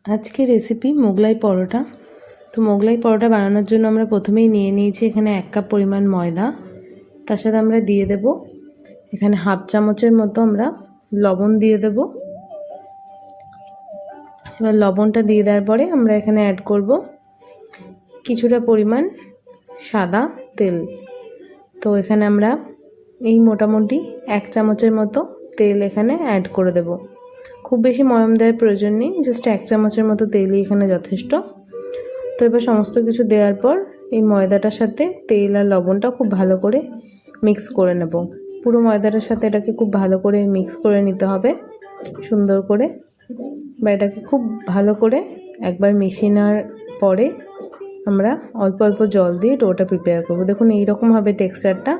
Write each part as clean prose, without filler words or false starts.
আজকে রেসিপি মোগলাই পরোটা। তো মোগলাই পরোটা বানানোর জন্য আমরা প্রথমেই নিয়ে নিয়েছি এখানে 1 কাপ পরিমাণ ময়দা। তার সাথে আমরা দিয়ে দেব এখানে হাফ চামচের মতো আমরা লবণ দিয়ে দেব। এবার লবণটা দিয়ে দেওয়ার পরে আমরা এখানে অ্যাড করব কিছুটা পরিমাণ সাদা তেল। তো এখানে আমরা এই মোটামুটি 1 চামচের মতো তেল এখানে অ্যাড করে দেব। খুব বেশি ময়ম দেওয়ার প্রয়োজন নেই, জাস্ট 1 চামচের মতো তেলই এখানে যথেষ্ট। তো এবার সমস্ত কিছু দেওয়ার পর এই ময়দাটার সাথে তেল আর লবণটা খুব ভালো করে মিক্স করে নেব। পুরো ময়দাটার সাথে এটাকে খুব ভালো করে মিক্স করে নিতে হবে সুন্দর করে। বা এটাকে খুব ভালো করে একবার মিশিয়ে নেওয়ার পরে আমরা অল্প অল্প জল দিয়ে ডোটা প্রিপেয়ার করব। দেখুন এইরকম হবে টেক্সচারটা।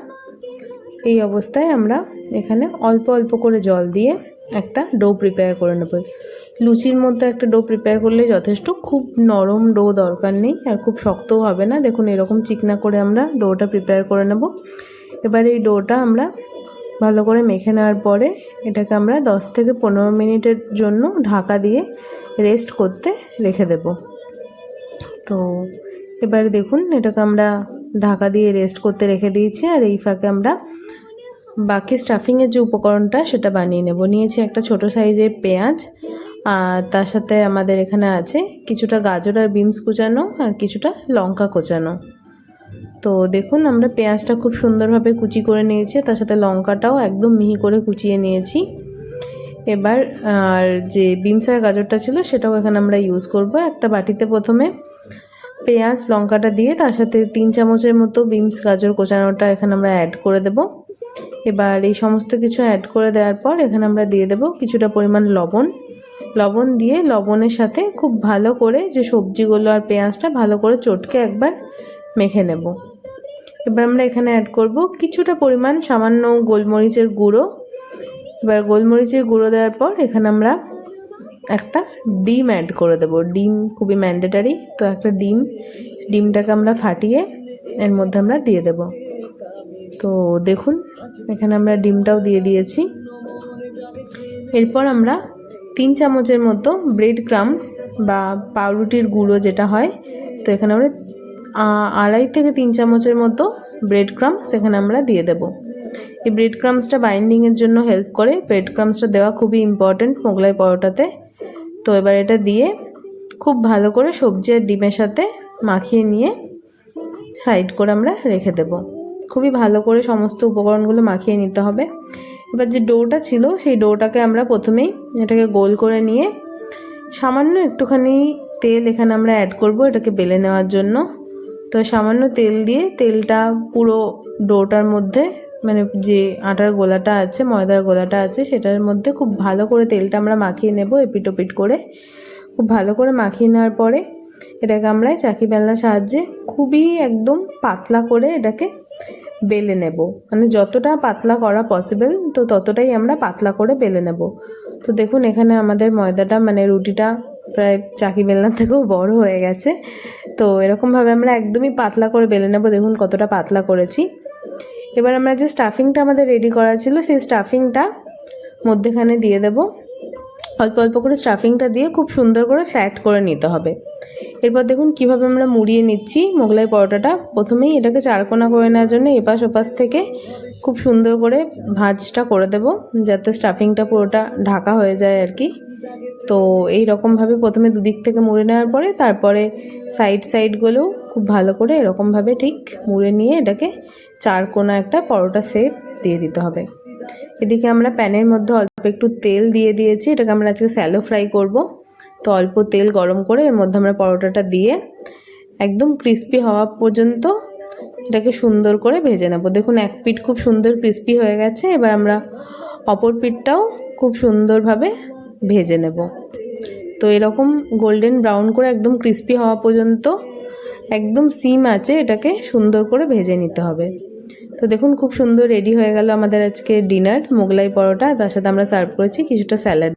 এই অবস্থায় আমরা এখানে অল্প অল্প করে জল দিয়ে একটা ডো প্রিপেয়ার করে নেব। লুচির মধ্যে একটা ডো প্রিপেয়ার করলে যথেষ্ট, খুব নরম ডো দরকার নেই আর খুব শক্তও হবে না। দেখুন এরকম চিকনা করে আমরা ডোটা প্রিপেয়ার করে নেব। এবার এই ডোটা আমরা ভালো করে মেখে নেওয়ার পরে এটাকে আমরা 10 থেকে 15 মিনিটের জন্য ঢাকা দিয়ে রেস্ট করতে রেখে দেব। তো এবারে দেখুন এটাকে আমরা ঢাকা দিয়ে রেস্ট করতে রেখে দিয়েছি। আর এই ফাঁকে আমরা বাকি স্টাফিংয়ের যে উপকরণটা সেটা বানিয়ে নেব। নিয়েছি একটা ছোট সাইজের পেঁয়াজ, আর তার সাথে আমাদের এখানে আছে কিছুটা গাজর আর বিনস কুচানো আর কিছুটা লঙ্কা কোচানো। তো দেখুন আমরা পেঁয়াজটা খুব সুন্দরভাবে কুচি করে নিয়েছি, তার সাথে লঙ্কাটাও একদম মিহি করে কুচিয়ে নিয়েছি। এবার আর যে বিনস আর গাজরটা ছিল সেটাও এখানে আমরা ইউজ করব। একটা বাটিতে প্রথমে পেঁয়াজ লঙ্কাটা দিয়ে তার সাথে 3 চামচের মতো বিনস গাজর কোচানোটা এখানে আমরা অ্যাড করে দেব। এবার এই সমস্ত কিছু অ্যাড করে দেওয়ার পর এখানে আমরা দিয়ে দেব কিছুটা পরিমাণ লবণ দিয়ে লবণের সাথে খুব ভালো করে যে সবজিগুলো আর পেঁয়াজটা ভালো করে চটকে একবার মেখে নেব। এবার আমরা এখানে অ্যাড করব কিছুটা পরিমাণ সামান্য গোলমরিচের গুঁড়ো। এবার গোলমরিচের গুঁড়ো দেওয়ার পর এখানে আমরা একটা ডিম অ্যাড করে দেব। ডিম খুবই ম্যান্ডেটারি। তো একটা ডিমটাকে আমরা ফাটিয়ে এর মধ্যে আমরা দিয়ে দেব। তো দেখুন এখানে আমরা ডিমটাও দিয়ে দিয়েছি। এরপর আমরা 3 চামচের মতো ব্রেড ক্রামস বা পাউরুটির গুঁড়ো যেটা হয়, তো এখানে আমরা 2.5 থেকে 3 চামচের মতো ব্রেড ক্রামস এখানে আমরা দিয়ে দেব। এই ব্রেড ক্রামসটা বাইন্ডিংয়ের জন্য হেল্প করে। ব্রেড ক্রামসটা দেওয়া খুবই ইম্পর্ট্যান্ট মোগলাই পরোটাতে। তো এবার এটা দিয়ে খুব ভালো করে সবজি আর ডিমের সাথে মাখিয়ে নিয়ে সাইড করে আমরা রেখে দেব। খুবই ভালো করে সমস্ত উপকরণগুলো মাখিয়ে নিতে হবে। এবার যে ডোটা ছিল সেই ডোটাকে আমরা প্রথমেই এটাকে গোল করে নিয়ে সামান্য একটুখানি তেল এখানে আমরা অ্যাড করব এটাকে বেলে নেওয়ার জন্য। তো সামান্য তেল দিয়ে তেলটা পুরো ডোটার মধ্যে, মানে যে আটার গোলাটা আছে ময়দার গোলাটা আছে সেটার মধ্যে খুব ভালো করে তেলটা আমরা মাখিয়ে নেব এপিট ওপিট করে। খুব ভালো করে মাখিয়ে নেওয়ার পরে এটাকে আমরা চাকি বেলনার সাহায্যে খুবই একদম পাতলা করে এটাকে বেলে নেব। মানে যতটা পাতলা করা পসিবল তো ততটাই আমরা পাতলা করে বেলে নেব। তো দেখুন এখানে আমাদের ময়দাটা মানে রুটিটা প্রায় চাকি বেলনার থেকেও বড় হয়ে গেছে। তো এরকমভাবে আমরা একদমই পাতলা করে বেলে নেব। দেখুন কতটা পাতলা করেছি। এবার আমরা যে স্টাফিংটা আমাদের রেডি করা ছিল সেই স্টাফিংটা মধ্যেখানে দিয়ে দেব। অল্প অল্প করে স্টাফিংটা দিয়ে খুব সুন্দর করে ফ্যাট করে নিতে হবে। এরপর দেখুন কিভাবে আমরা মুড়িয়ে নিচ্ছি মোগলাই পরোটাটা। প্রথমেই এটাকে চারকোনা করে নেওয়ার জন্য এপাশ ওপাশ থেকে খুব সুন্দর করে ভাঁজটা করে দেব যাতে স্টাফিংটা পুরোটা ঢাকা হয়ে যায় আর কি। তো এই রকমভাবে প্রথমে দুদিক থেকে মুড়ে নেওয়ার পরে তারপরে সাইডগুলোও খুব ভালো করে এরকমভাবে ঠিক মুড়ে নিয়ে এটাকে চারকোনা একটা পরোটা শেপ দিয়ে দিতে হবে। এদিকে আমরা প্যানের মধ্যে অল্প একটু তেল দিয়ে দিয়েছি। এটাকে আমরা আজকে স্যালো ফ্রাই করব। তো অল্প তেল গরম করে এর মধ্যে আমরা পরোটাটা দিয়ে একদম ক্রিস্পি হওয়া পর্যন্ত এটাকে সুন্দর করে ভেজে নেব। দেখুন এক পিঠ খুব সুন্দর ক্রিস্পি হয়ে গেছে। এবার আমরা অপর পিঠটাও খুব সুন্দরভাবে ভেজে নেব। তো এরকম গোল্ডেন ব্রাউন করে একদম ক্রিস্পি হওয়া পর্যন্ত একদম সিম আছে এটাকে সুন্দর করে ভেজে নিতে হবে। তো দেখুন খুব সুন্দর রেডি হয়ে গেল আমাদের আজকে ডিনার মোগলাই পরোটা। তার সাথে আমরা সার্ভ করেছি কিছুটা স্যালাড।